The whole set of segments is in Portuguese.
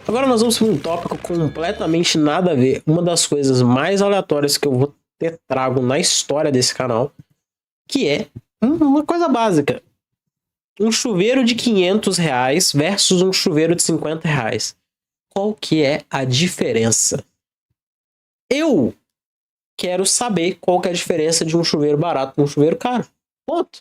Agora nós vamos para um tópico completamente nada a ver. Uma das coisas mais aleatórias que eu vou ter trago na história desse canal, que é uma coisa básica. Um chuveiro de R$ 500 versus um chuveiro de R$ 50. Qual que é a diferença? Eu quero saber qual que é a diferença de um chuveiro barato para um chuveiro caro. Ponto.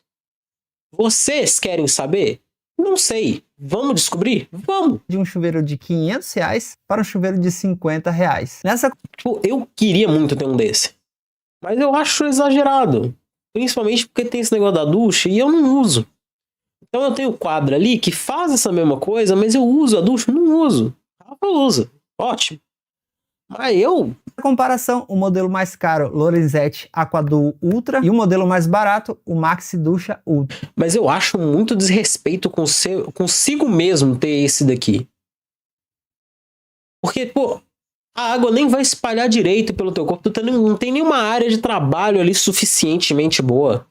Vocês querem saber? Não sei. Vamos descobrir? Vamos. De um chuveiro de R$ 500 para um chuveiro de R$ 50. Tipo, eu queria muito ter um desse. Mas eu acho exagerado. Principalmente porque tem esse negócio da ducha e eu não uso. Então eu tenho o quadro ali que faz essa mesma coisa, mas eu uso a ducha? Não uso. Rafa usa. Ótimo. Mas eu... Na comparação, o modelo mais caro, Lorenzetti Aquaduo Ultra, e o modelo mais barato, o Maxi Ducha Ultra. Mas eu acho muito desrespeito consigo mesmo ter esse daqui. Porque, pô, a água nem vai espalhar direito pelo teu corpo. Tu não tem nenhuma área de trabalho ali suficientemente boa.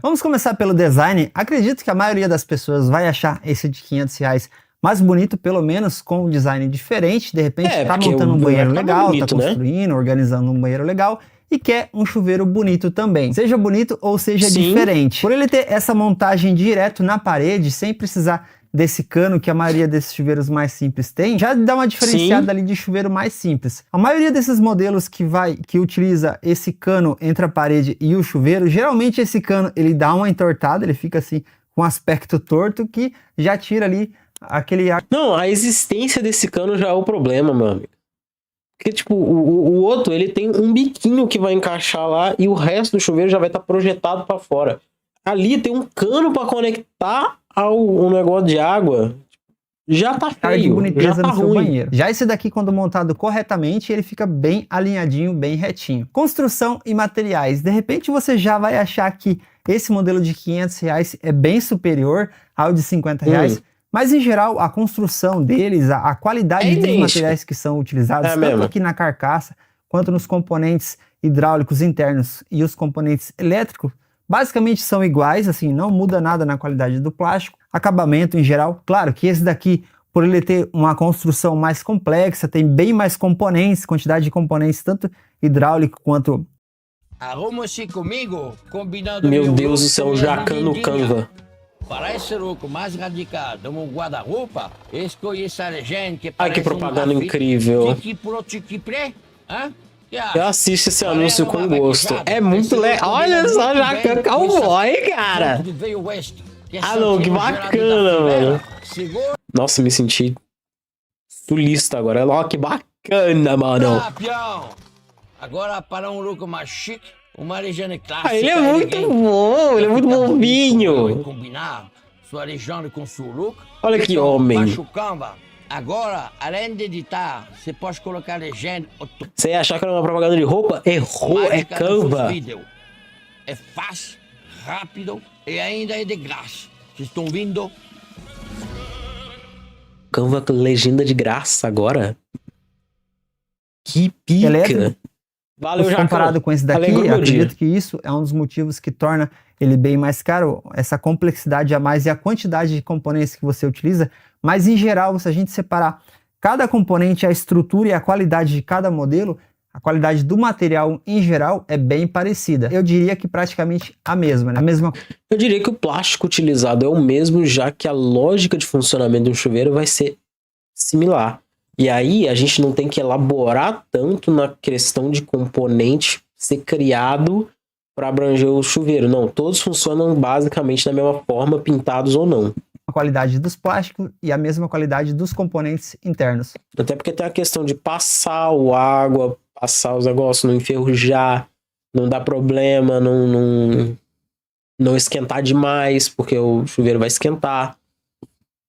Vamos começar pelo design. Acredito que a maioria das pessoas vai achar esse de R$ 500 mais bonito, pelo menos com um design diferente. De repente tá montando um banheiro legal, bonito, tá construindo, né? Organizando um banheiro legal e quer um chuveiro bonito também. Seja bonito ou seja diferente. Por ele ter essa montagem direto na parede, sem precisar desse cano que a maioria desses chuveiros mais simples tem, já dá uma diferenciada ali de chuveiro mais simples. A maioria desses modelos que utiliza esse cano entre a parede e o chuveiro, geralmente esse cano ele dá uma entortada, ele fica assim com um aspecto torto que já tira ali aquele ar. Não, a existência desse cano já é o problema, meu amigo. Porque, tipo, o outro, ele tem um biquinho que vai encaixar lá e o resto do chuveiro já vai estar projetado para fora. Ali tem um cano para conectar ao negócio de água. Já tá feio, de boniteza já tá no seu ruim. banheiro. Já esse daqui, quando montado corretamente, ele fica bem alinhadinho, bem retinho. Construção e materiais. De repente você já vai achar que esse modelo de R$ 500 é bem superior ao de R$ 50. Mas, em geral, a construção deles, a qualidade dos materiais que são utilizados, tanto aqui na carcaça, quanto nos componentes hidráulicos internos e os componentes elétricos, basicamente são iguais, assim, não muda nada na qualidade do plástico. Acabamento, em geral, claro que esse daqui, por ele ter uma construção mais complexa, tem bem mais componentes, quantidade de componentes, tanto hidráulico quanto... Arruma-se comigo, combinando... Meu Deus do céu, Jacano Canva. Para esse look mais radical de um guarda-roupa, escolhi essa legenda que parece... Ai, que propaganda incrível. Eu assisto esse anúncio com gosto. É muito legal. Olha só, Jacano Cowboy, cara. Ah, não, que bacana, mano. Nossa, me senti sulista agora. Olha que bacana, mano. Agora para um look mais chique. Uma legenda clássica. Ah, ele é muito bom, ele é muito bobinho. Combinar sua legenda com seu look. Olha que homem. Agora, além de editar, você pode colocar legenda. Você ia achar que era uma propaganda de roupa? Errou, é Canva. É fácil, rápido e ainda é de graça. Vocês estão vindo? Canva com legenda de graça agora? Que pica. Valeu, já comparado com esse daqui, eu acredito que isso é um dos motivos que torna ele bem mais caro, essa complexidade a mais e a quantidade de componentes que você utiliza. Mas em geral, se a gente separar cada componente, a estrutura e a qualidade de cada modelo, a qualidade do material em geral é bem parecida. Eu diria que praticamente a mesma, né? Eu diria que o plástico utilizado é o mesmo, já que a lógica de funcionamento de um chuveiro vai ser similar. E aí a gente não tem que elaborar tanto na questão de componente ser criado para abranger o chuveiro. Não, todos funcionam basicamente da mesma forma, pintados ou não. A qualidade dos plásticos e a mesma qualidade dos componentes internos. Até porque tem a questão de passar a água, passar os negócios, não enferrujar, não dar problema, não esquentar demais, porque o chuveiro vai esquentar.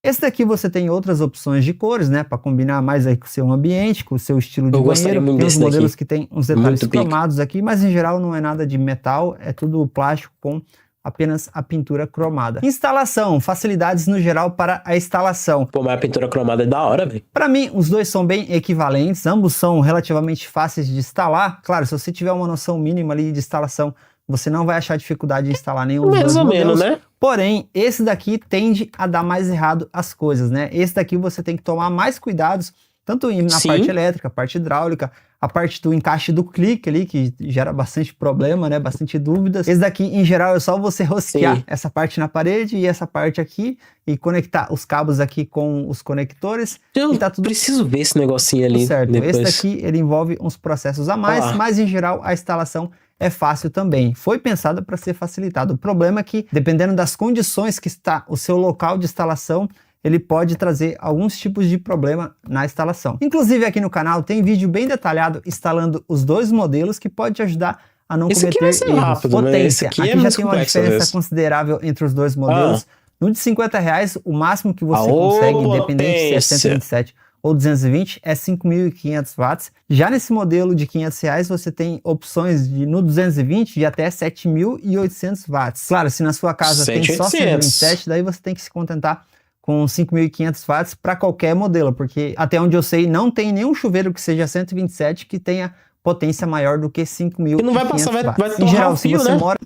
Esse daqui você tem outras opções de cores, né? Para combinar mais aí com o seu ambiente, com o seu estilo de banheiro. Tem os modelos que tem uns detalhes cromados aqui, mas em geral não é nada de metal, é tudo plástico com apenas a pintura cromada. Instalação, facilidades no geral para a instalação. Pô, mas a pintura cromada é da hora, velho. Para mim, os dois são bem equivalentes, ambos são relativamente fáceis de instalar. Claro, se você tiver uma noção mínima ali de instalação você não vai achar dificuldade em instalar nenhum dos Mais dois ou modelos. menos, né? Porém, esse daqui tende a dar mais errado as coisas, né? Esse daqui você tem que tomar mais cuidados, tanto na parte elétrica, parte hidráulica, a parte do encaixe do clique ali, que gera bastante problema, né? Bastante dúvidas. Esse daqui, em geral, é só você rosquear essa parte na parede e essa parte aqui e conectar os cabos aqui com os conectores. Eu e tá tudo preciso ver esse negocinho ali. certo. Depois. Esse daqui, ele envolve uns processos a mais, mas em geral a instalação é fácil também. Foi pensada para ser facilitado. O problema é que, dependendo das condições que está o seu local de instalação, ele pode trazer alguns tipos de problema na instalação. Inclusive aqui no canal tem vídeo bem detalhado instalando os dois modelos que pode te ajudar a não cometer erros. Rápido, Potência. Aqui já tem uma diferença às considerável entre os dois modelos. No de R$50, o máximo que você consegue, independente se é 127 ou 220, é 5.500 watts. Já nesse modelo de R$500, você tem opções no 220 de até 7.800 watts. Claro, se na sua casa tem só 127, daí você tem que se contentar com 5.500 watts para qualquer modelo, porque até onde eu sei, não tem nenhum chuveiro que seja 127 que tenha potência maior do que 5.500 watts. Não vai passar, vai em geral, o fio, se você né? mora...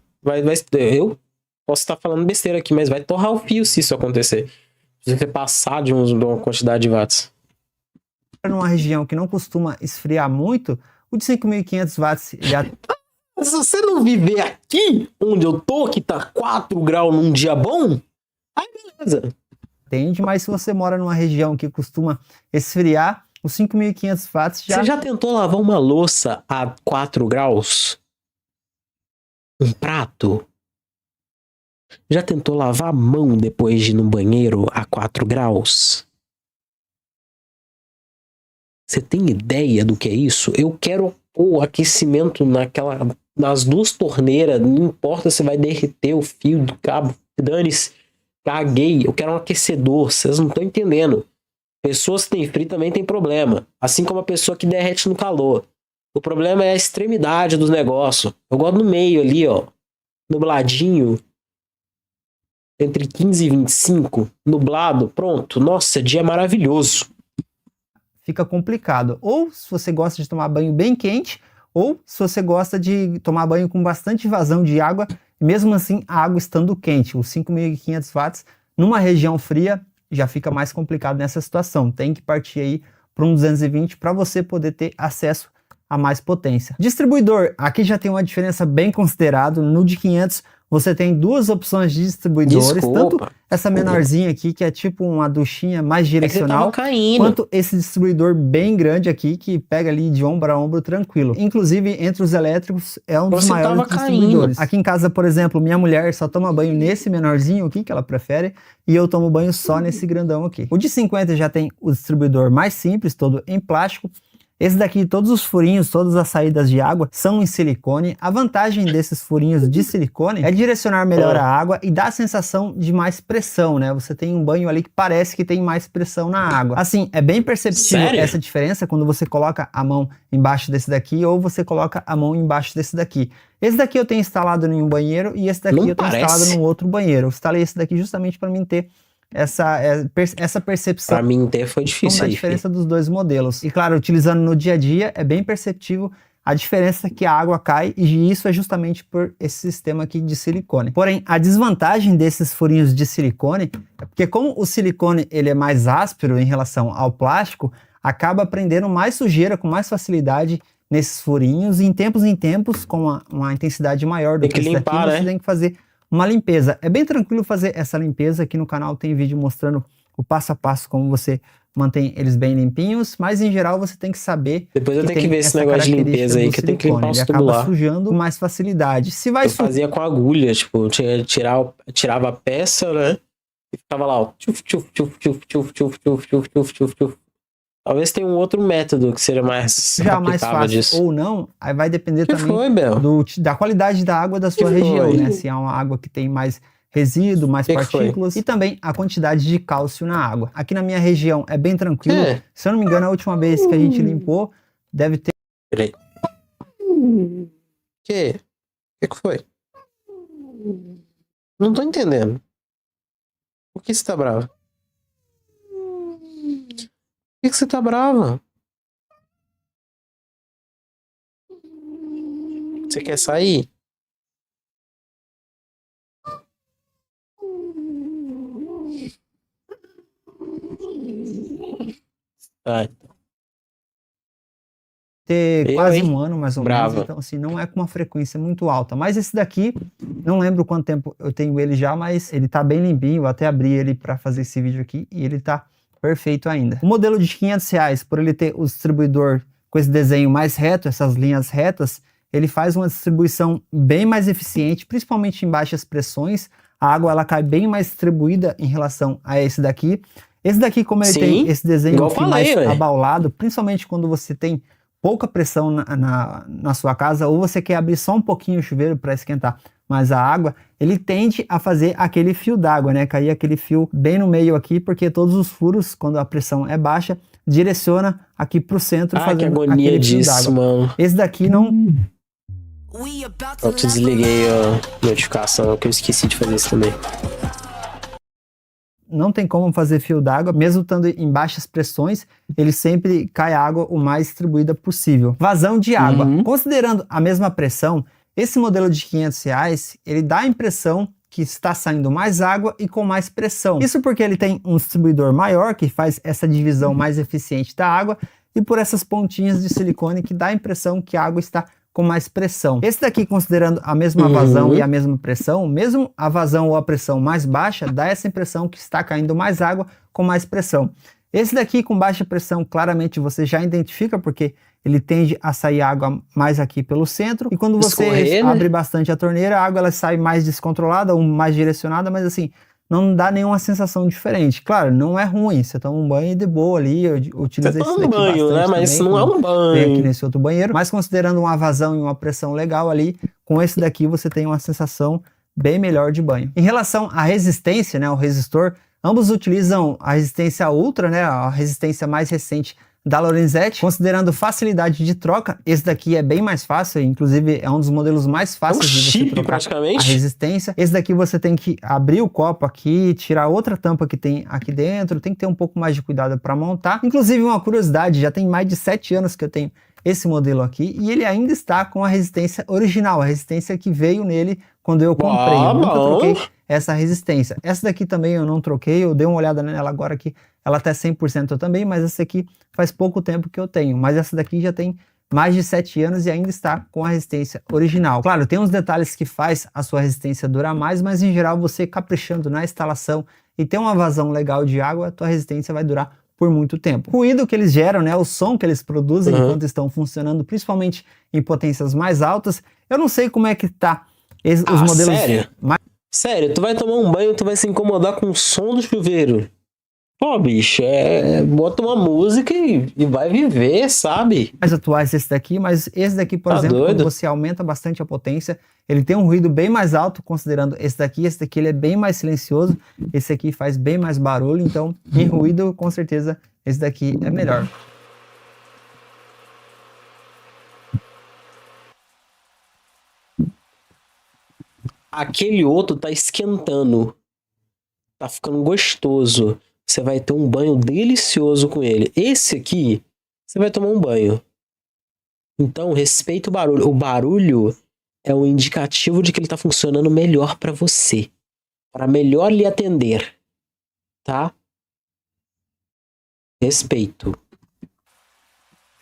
eu posso estar falando besteira aqui, mas vai torrar o fio se isso acontecer. Se você passar de uma quantidade de watts. Numa região que não costuma esfriar muito, o de 5.500 watts já... Se você não viver aqui, onde eu tô, que tá 4 graus num dia bom, aí beleza. Entende? Mas se você mora numa região que costuma esfriar, os 5.500 watts já... Você já tentou lavar uma louça a 4 graus? Um prato? Já tentou lavar a mão depois de ir no banheiro a 4 graus? Você tem ideia do que é isso? Eu quero o aquecimento nas duas torneiras, não importa se vai derreter o fio do cabo, dane-se, caguei, eu quero um aquecedor, vocês não estão entendendo. Pessoas que têm frio também tem problema, assim como a pessoa que derrete no calor. O problema é a extremidade dos negócios. Eu gosto no meio ali, ó, nubladinho, entre 15 e 25, nublado, pronto, nossa, dia maravilhoso. Fica complicado. Ou se você gosta de tomar banho bem quente, ou se você gosta de tomar banho com bastante vazão de água, mesmo assim a água estando quente. Os 5.500 watts numa região fria já fica mais complicado nessa situação. Tem que partir aí para um 220 para você poder ter acesso a mais potência. Distribuidor, aqui já tem uma diferença bem considerável. No de 500 você tem duas opções de distribuidores, tanto essa menorzinha aqui, que é tipo uma duchinha mais direcional, quanto esse distribuidor bem grande aqui, que pega ali de ombro a ombro tranquilo. Inclusive, entre os elétricos, é um dos maiores distribuidores. Aqui em casa, por exemplo, minha mulher só toma banho nesse menorzinho aqui, que ela prefere, e eu tomo banho só nesse grandão aqui. O de 50 já tem o distribuidor mais simples, todo em plástico. Esse daqui, todos os furinhos, todas as saídas de água são em silicone. A vantagem desses furinhos de silicone é direcionar melhor a água e dar a sensação de mais pressão, né? Você tem um banho ali que parece que tem mais pressão na água. Assim, é bem perceptível essa diferença quando você coloca a mão embaixo desse daqui ou você coloca a mão embaixo desse daqui. Esse daqui eu tenho instalado em um banheiro e esse daqui eu tenho instalado num outro banheiro. Eu instalei esse daqui justamente para mim ter essa percepção. Para mim ter foi difícil. A diferença dos dois modelos. E claro, utilizando no dia a dia é bem perceptível a diferença que a água cai, e isso é justamente por esse sistema aqui de silicone. Porém, a desvantagem desses furinhos de silicone é porque, como o silicone ele é mais áspero em relação ao plástico, acaba prendendo mais sujeira com mais facilidade nesses furinhos, e em tempos com uma intensidade maior do que esse daqui, você tem que fazer uma limpeza. É bem tranquilo fazer essa limpeza. Aqui no canal tem vídeo mostrando o passo a passo como você mantém eles bem limpinhos, mas em geral você tem que saber. Depois eu tenho que ver esse negócio de limpeza aí, que eu tenho que limpar os tubos lá. Sujando com mais facilidade. Se vai eu fazia com agulha, tipo, tirava a peça, né? E ficava lá, ó. Talvez tenha um outro método que seja mais já mais fácil disso. Ou não, aí vai depender também da qualidade da água da sua região, né? Se é uma água que tem mais resíduo, mais partículas, e também a quantidade de cálcio na água. Aqui na minha região é bem tranquilo. Se eu não me engano, a última vez que a gente limpou, deve ter... Peraí. Que foi? Não tô entendendo. Por que você tá bravo? Por que você tá brava? Você quer sair? Tá. Ter quase um ano, mais ou menos. Então, assim, não é com uma frequência muito alta. Mas esse daqui, não lembro quanto tempo eu tenho ele já, mas ele tá bem limpinho. Eu até abri ele para fazer esse vídeo aqui e ele tá perfeito ainda. O modelo de R$500, por ele ter o distribuidor com esse desenho mais reto, essas linhas retas, ele faz uma distribuição bem mais eficiente, principalmente em baixas pressões. A água ela cai bem mais distribuída em relação a esse daqui. Esse daqui, como ele tem esse desenho aqui mais abaulado, principalmente quando você tem pouca pressão na sua casa, ou você quer abrir só um pouquinho o chuveiro para esquentar mais a água, ele tende a fazer aquele fio d'água, né? Cair aquele fio bem no meio aqui, porque todos os furos, quando a pressão é baixa, direciona aqui pro centro, fazendo aquele fio d'água. Mano. Esse daqui não... Eu desliguei a notificação, que eu esqueci de fazer isso também. Não tem como fazer fio d'água, mesmo estando em baixas pressões, ele sempre cai água o mais distribuída possível. Vazão de água. Considerando a mesma pressão, esse modelo de R$500, ele dá a impressão que está saindo mais água e com mais pressão. Isso porque ele tem um distribuidor maior, que faz essa divisão mais eficiente da água, e por essas pontinhas de silicone que dá a impressão que a água está com mais pressão. Esse daqui, considerando a mesma vazão e a mesma pressão, mesmo a vazão ou a pressão mais baixa, dá essa impressão que está caindo mais água com mais pressão. Esse daqui com baixa pressão, claramente você já identifica, porque ele tende a sair água mais aqui pelo centro, e quando você abre bastante a torneira, a água ela sai mais descontrolada ou mais direcionada, mas assim, não dá nenhuma sensação diferente. Claro, não é ruim, você toma um banho de boa ali, eu utilizo esse daqui banho, né? Mas também, não é um banho. Tem aqui nesse outro banheiro, mas considerando uma vazão e uma pressão legal ali, com esse daqui você tem uma sensação bem melhor de banho. Em relação à resistência, né, o resistor, ambos utilizam a resistência Ultra, né, a resistência mais recente da Lorenzetti. Considerando facilidade de troca, esse daqui é bem mais fácil, inclusive é um dos modelos mais fáceis de você trocar praticamente a resistência. Esse daqui você tem que abrir o copo aqui, tirar outra tampa que tem aqui dentro, tem que ter um pouco mais de cuidado para montar. Inclusive, uma curiosidade, já tem mais de 7 anos que eu tenho esse modelo aqui e ele ainda está com a resistência original, a resistência que veio nele quando eu comprei. Eu nunca troquei essa resistência. Essa daqui também eu não troquei, eu dei uma olhada nela agora aqui, ela tá 100% também, mas essa aqui faz pouco tempo que eu tenho. Mas essa daqui já tem mais de 7 anos e ainda está com a resistência original. Claro, tem uns detalhes que faz a sua resistência durar mais, mas em geral você caprichando na instalação e ter uma vazão legal de água, a tua resistência vai durar por muito tempo. O ruído que eles geram, né, o som que eles produzem enquanto estão funcionando, principalmente em potências mais altas, eu não sei como é que tá os modelos... Sério? Sério, tu vai tomar um banho, tu vai se incomodar com o som do chuveiro. Pô, bicho, bota uma música e vai viver, sabe? Mais atuais esse daqui, mas esse daqui, por exemplo, quando você aumenta bastante a potência, ele tem um ruído bem mais alto, considerando esse daqui ele é bem mais silencioso, esse aqui faz bem mais barulho, então em ruído, com certeza, esse daqui é melhor. Aquele outro tá esquentando, tá ficando gostoso. Você vai ter um banho delicioso com ele. Esse aqui, você vai tomar um banho. Então, respeita o barulho. O barulho é um indicativo de que ele está funcionando melhor para você. Para melhor lhe atender. Tá? Respeito.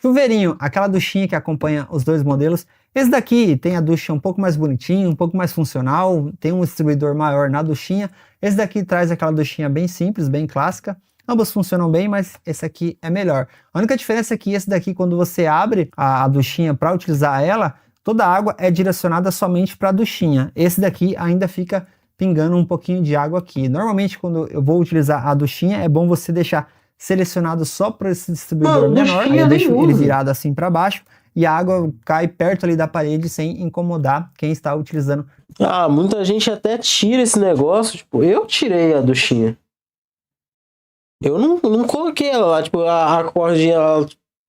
Chuveirinho, aquela duchinha que acompanha os dois modelos. Esse daqui tem a ducha um pouco mais bonitinha, um pouco mais funcional, tem um distribuidor maior na duchinha. Esse daqui traz aquela duchinha bem simples, bem clássica. Ambos funcionam bem, mas esse aqui é melhor. A única diferença é que esse daqui, quando você abre a duchinha para utilizar ela, toda a água é direcionada somente para a duchinha. Esse daqui ainda fica pingando um pouquinho de água aqui. Normalmente, quando eu vou utilizar a duchinha, é bom você deixar selecionado só para esse distribuidor menor. Aí eu deixo ele virado assim para baixo e a água cai perto ali da parede sem incomodar quem está utilizando. Ah, muita gente até tira esse negócio. Tipo, eu tirei a duchinha. Eu não coloquei ela lá. Tipo, a cordinha,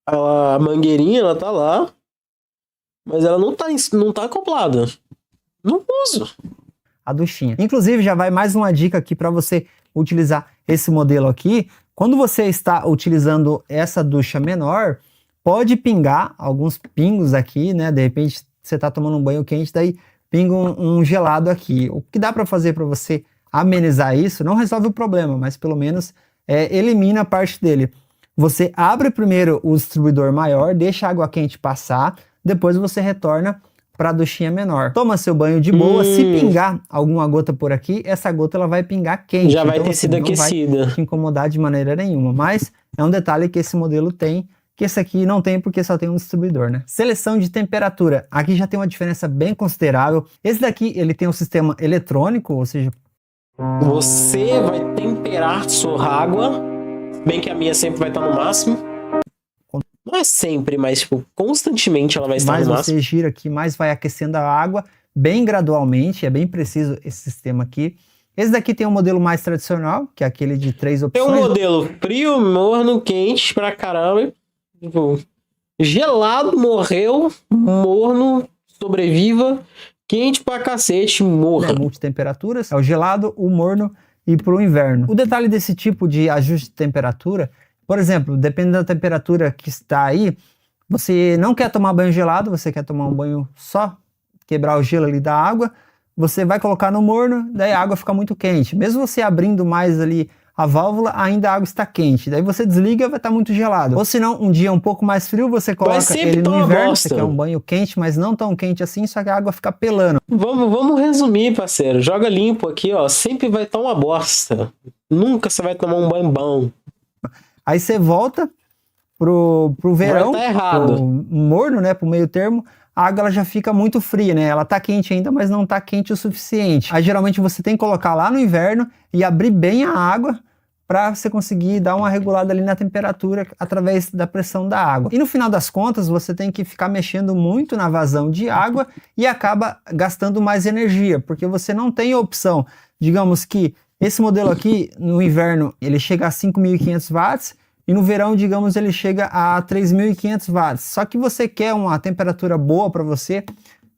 a mangueirinha, ela tá lá. Mas ela não tá acoplada. Não uso. A duchinha. Inclusive, já vai mais uma dica aqui para você utilizar esse modelo aqui. Quando você está utilizando essa ducha menor, pode pingar alguns pingos aqui, né? De repente você está tomando um banho quente, daí pinga um gelado aqui. O que dá para fazer para você amenizar isso, não resolve o problema, mas pelo menos elimina parte dele. você abre primeiro o distribuidor maior, deixa a água quente passar, depois você retorna para a duchinha menor. Toma seu banho de boa, se pingar alguma gota por aqui, essa gota ela vai pingar quente. Já vai ter sido aquecida. Não vai te incomodar de maneira nenhuma, mas é um detalhe que esse modelo tem, que esse aqui não tem porque só tem um distribuidor, né? Seleção de temperatura. Aqui já tem uma diferença bem considerável. Esse daqui, ele tem um sistema eletrônico, ou seja... Você vai temperar sua água, bem que a minha sempre vai estar no máximo. Não é sempre, mas tipo, constantemente ela vai estar no máximo. Mais você gira aqui, mais vai aquecendo a água, bem gradualmente, é bem preciso esse sistema aqui. Esse daqui tem um modelo mais tradicional, que é aquele de 3 opções. Tem um modelo frio, morno, quente pra caramba. Tipo, gelado, morreu, morno, sobreviva, quente pra cacete, morra. Multitemperaturas, é o gelado, o morno e pro inverno. O detalhe desse tipo de ajuste de temperatura, por exemplo, dependendo da temperatura que está aí, você não quer tomar banho gelado, você quer tomar um banho só, quebrar o gelo ali da água, você vai colocar no morno, daí a água fica muito quente. Mesmo você abrindo mais ali a válvula, ainda a água está quente. Daí você desliga, vai estar muito gelado. Ou se não, um dia um pouco mais frio, você coloca ele no inverno, você quer um banho quente, mas não tão quente assim, só que a água fica pelando. Vamos resumir, parceiro. Joga limpo aqui, ó. Sempre vai estar uma bosta. Nunca você vai tomar um banho bom. Aí você volta pro verão, tá errado. Pro morno, né, pro meio termo, a água ela já fica muito fria, né? Ela tá quente ainda, mas não tá quente o suficiente. Aí geralmente você tem que colocar lá no inverno e abrir bem a água para você conseguir dar uma regulada ali na temperatura através da pressão da água. E no final das contas, você tem que ficar mexendo muito na vazão de água e acaba gastando mais energia, porque você não tem opção. Digamos que esse modelo aqui, no inverno, ele chega a 5.500 watts e no verão, digamos, ele chega a 3.500 watts. Só que você quer uma temperatura boa para você,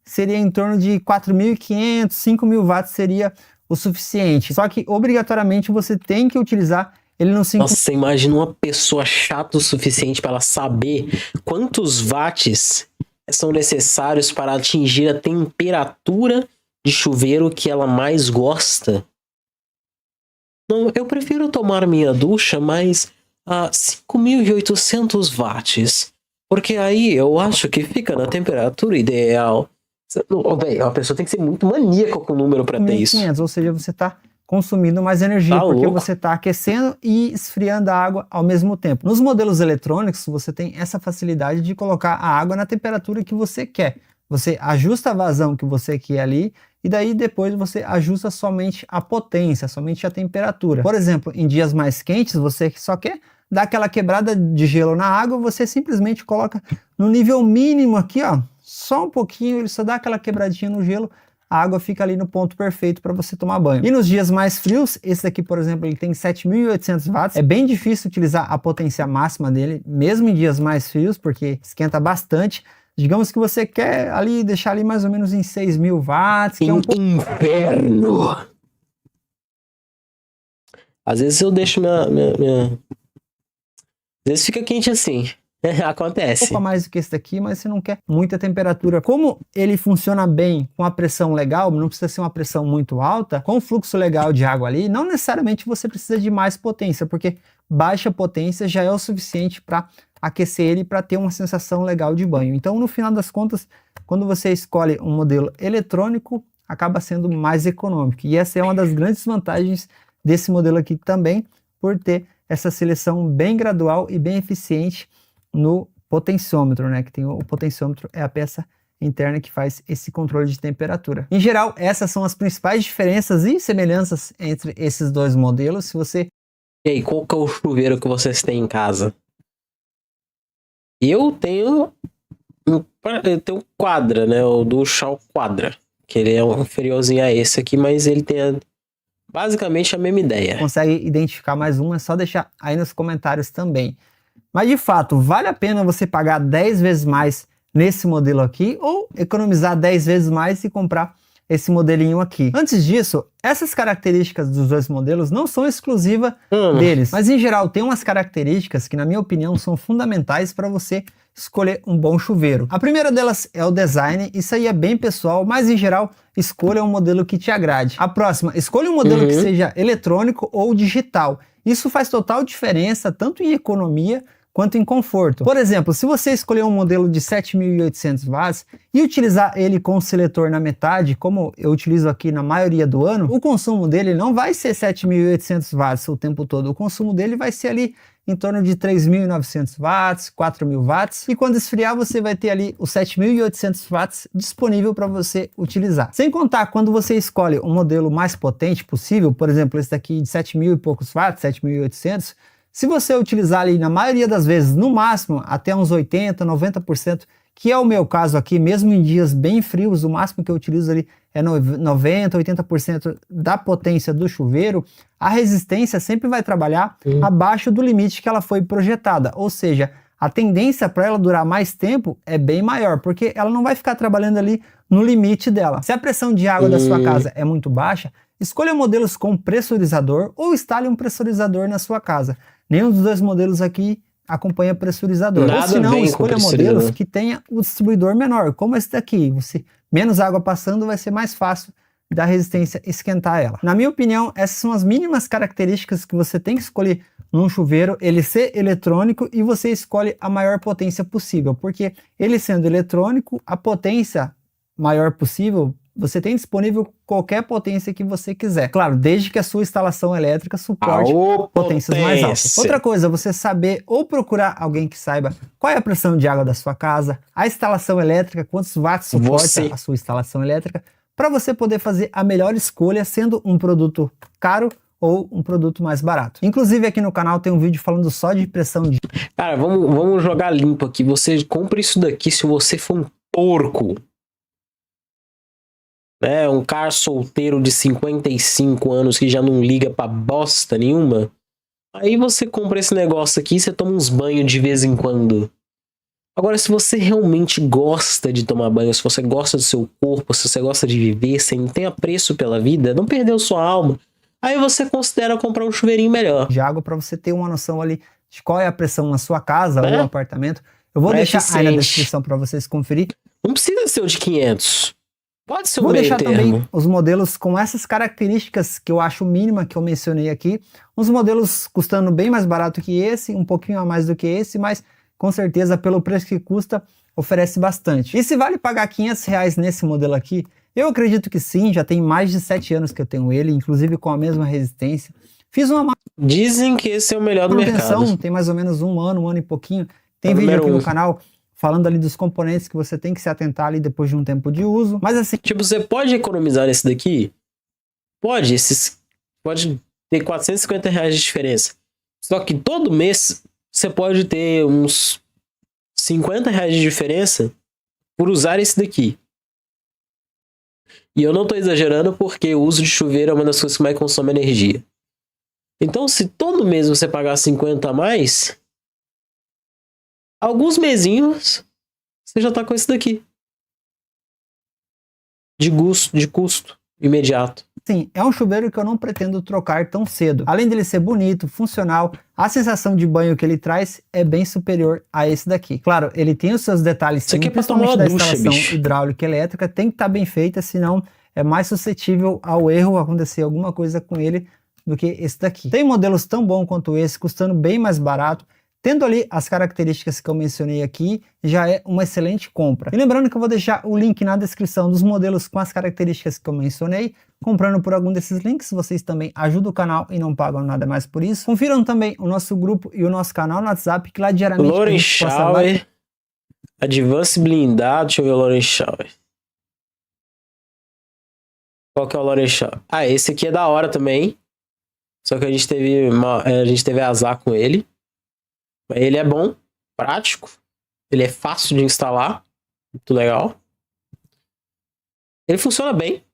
seria em torno de 4.500, 5.000 watts seria o suficiente. Só que, obrigatoriamente, você tem que utilizar ele no 5... Nossa, imagina uma pessoa chata o suficiente para ela saber quantos watts são necessários para atingir a temperatura de chuveiro que ela mais gosta. Não, eu prefiro tomar minha ducha, mas a 5.800 watts. Porque aí eu acho que fica na temperatura ideal. Véio, a pessoa tem que ser muito maníaca com o número para ter isso. Ou seja, você está consumindo mais energia, tá porque louco. Você está aquecendo e esfriando a água ao mesmo tempo. Nos modelos eletrônicos, você tem essa facilidade de colocar a água na temperatura que você quer. Você ajusta a vazão que você quer ali, e daí depois você ajusta somente a potência, somente a temperatura. Por exemplo, em dias mais quentes, você só quer dar aquela quebrada de gelo na água, você simplesmente coloca no nível mínimo aqui, ó, só um pouquinho, ele só dá aquela quebradinha no gelo, a água fica ali no ponto perfeito para você tomar banho. E nos dias mais frios, esse daqui, por exemplo, ele tem 7.800 watts, é bem difícil utilizar a potência máxima dele, mesmo em dias mais frios, porque esquenta bastante. Digamos que você quer ali deixar ali mais ou menos em 6.000 watts, que é um inferno. Às vezes eu deixo minha... Às vezes fica quente assim. Acontece. Um pouco a mais do que esse daqui, mas você não quer muita temperatura. Como ele funciona bem com a pressão legal, não precisa ser uma pressão muito alta, com o fluxo legal de água ali, não necessariamente você precisa de mais potência, porque baixa potência já é o suficiente para aquecer ele para ter uma sensação legal de banho. Então, no final das contas, quando você escolhe um modelo eletrônico, acaba sendo mais econômico. E essa é uma das grandes vantagens desse modelo aqui também, por ter essa seleção bem gradual e bem eficiente no potenciômetro, né? Que tem o potenciômetro, é a peça interna que faz esse controle de temperatura. Em geral, essas são as principais diferenças e semelhanças entre esses dois modelos. Se você... E aí, qual que é o chuveiro que vocês têm em casa? Eu tenho um Quadra, né? O Duchamp Quadra. Que ele é um inferiorzinho a esse aqui, mas ele tem basicamente a mesma ideia. Consegue identificar mais um, é só deixar aí nos comentários também. Mas de fato, vale a pena você pagar 10 vezes mais nesse modelo aqui ou economizar 10 vezes mais e comprar esse modelinho aqui. Antes disso, essas características dos dois modelos não são exclusivas deles, mas em geral tem umas características que, na minha opinião, são fundamentais para você escolher um bom chuveiro. A primeira delas é o design, isso aí é bem pessoal, mas em geral, escolha um modelo que te agrade. A próxima, escolha um modelo que seja eletrônico ou digital. Isso faz total diferença, tanto em economia quanto em conforto. Por exemplo, se você escolher um modelo de 7.800 watts e utilizar ele com o seletor na metade, como eu utilizo aqui na maioria do ano, o consumo dele não vai ser 7.800 watts o tempo todo. O consumo dele vai ser ali em torno de 3.900 watts, 4.000 watts, e quando esfriar você vai ter ali os 7.800 watts disponível para você utilizar. Sem contar, quando você escolhe um modelo mais potente possível, por exemplo, esse daqui de 7.000 e poucos watts, 7.800, se você utilizar ali, na maioria das vezes, no máximo, até uns 80%, 90%, que é o meu caso aqui, mesmo em dias bem frios, o máximo que eu utilizo ali é 90%, 80% da potência do chuveiro, a resistência sempre vai trabalhar abaixo do limite que ela foi projetada, ou seja, a tendência para ela durar mais tempo é bem maior, porque ela não vai ficar trabalhando ali no limite dela. Se a pressão de água da sua casa é muito baixa, escolha modelos com pressurizador ou instale um pressurizador na sua casa. Nenhum dos dois modelos aqui acompanha pressurizador. Nada, ou se não, escolha modelos né? que tenha o distribuidor menor, como esse daqui. Menos água passando, vai ser mais fácil da resistência esquentar ela. Na minha opinião, essas são as mínimas características que você tem que escolher num chuveiro, ele ser eletrônico, e você escolhe a maior potência possível, porque ele sendo eletrônico, a potência maior possível, você tem disponível qualquer potência que você quiser. Claro, desde que a sua instalação elétrica suporte potências mais altas. Outra coisa, você saber ou procurar alguém que saiba qual é a pressão de água da sua casa, a instalação elétrica, quantos watts suporta a sua instalação elétrica, para você poder fazer a melhor escolha, sendo um produto caro ou um produto mais barato. Inclusive aqui no canal tem um vídeo falando só de pressão de... Cara, vamos jogar limpo aqui. Você compra isso daqui se você for um porco. Um cara solteiro de 55 anos que já não liga pra bosta nenhuma. Aí você compra esse negócio aqui e você toma uns banhos de vez em quando. Agora, se você realmente gosta de tomar banho, se você gosta do seu corpo, se você gosta de viver, sem ter apreço pela vida, não perdeu sua alma, aí você considera comprar um chuveirinho melhor. De água, para você ter uma noção ali de qual é a pressão na sua casa ou apartamento. Eu vou deixar aí na descrição para vocês conferir. Não precisa ser o de 500. Pode ser o Vou meio deixar termo. também os modelos com essas características que eu acho mínima que eu mencionei aqui. Uns modelos custando bem mais barato que esse, um pouquinho a mais do que esse, mas com certeza pelo preço que custa, oferece bastante. E se vale pagar R$500 nesse modelo aqui? Eu acredito que sim, já tem mais de 7 anos que eu tenho ele, inclusive com a mesma resistência. Fiz uma... Dizem que esse é o melhor do mercado. Tem mais ou menos um ano e pouquinho. Tem vídeo aqui no canal falando ali dos componentes que você tem que se atentar ali depois de um tempo de uso. Mas assim... Tipo, você pode economizar nesse daqui? Pode. Pode ter R$450 de diferença. Só que todo mês você pode ter uns R$50 de diferença por usar esse daqui. E eu não tô exagerando, porque o uso de chuveiro é uma das coisas que mais consome energia. Então, se todo mês você pagar 50 a mais, alguns mesinhos você já tá com esse daqui. De custo imediato. Sim, é um chuveiro que eu não pretendo trocar tão cedo. Além dele ser bonito, funcional, a sensação de banho que ele traz é bem superior a esse daqui. Claro, ele tem os seus detalhes, sim, principalmente da instalação hidráulica e elétrica, tem que estar bem feita, senão é mais suscetível ao erro, acontecer alguma coisa com ele, do que esse daqui. Tem modelos tão bons quanto esse, custando bem mais barato, tendo ali as características que eu mencionei aqui, já é uma excelente compra. E lembrando que eu vou deixar o link na descrição dos modelos com as características que eu mencionei. Comprando por algum desses links, vocês também ajudam o canal e não pagam nada mais por isso. Confiram também o nosso grupo e o nosso canal no WhatsApp, que lá diariamente... Loren Shower, Advance blindado, deixa eu ver o Loren Shower. Qual que é o Loren Shower? Ah, esse aqui é da hora também. Só que a gente teve azar com ele. Ele é bom, prático, ele é fácil de instalar, muito legal. Ele funciona bem.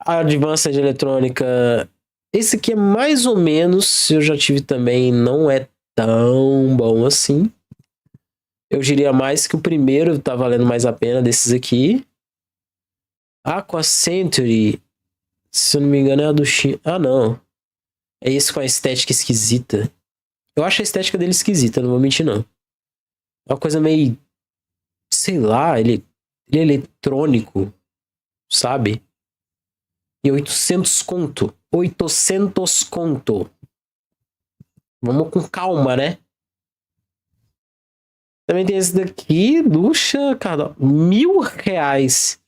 A Advanced eletrônica, esse aqui é mais ou menos, eu já tive também, não é tão bom assim. Eu diria mais que o primeiro tá valendo mais a pena desses aqui. Aqua Century, se eu não me engano, é a duchinha. Ah, não. É esse com a estética esquisita. Eu acho a estética dele esquisita, não vou mentir, não. É uma coisa meio... Sei lá, ele é eletrônico, sabe? E 800 conto. 800 conto. Vamos com calma, né? Também tem esse daqui, ducha, cara, R$1.000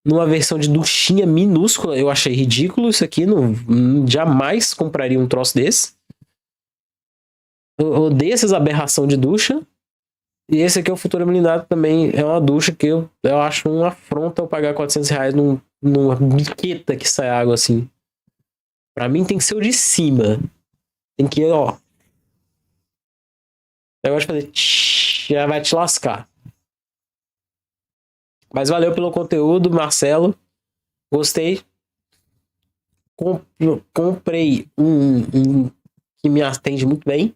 numa versão de duchinha minúscula. Eu achei ridículo isso aqui, não jamais compraria um troço desse. Eu odeio essas aberração de ducha. E esse aqui é o Futura Blindado, também é uma ducha que eu acho uma afronta eu pagar R$400 numa biqueta que sai água assim. Pra mim tem que ser o de cima. Tem que, ó. Eu gosto de fazer... Já vai te lascar. Mas valeu pelo conteúdo, Marcelo. Gostei. Comprei um que me atende muito bem.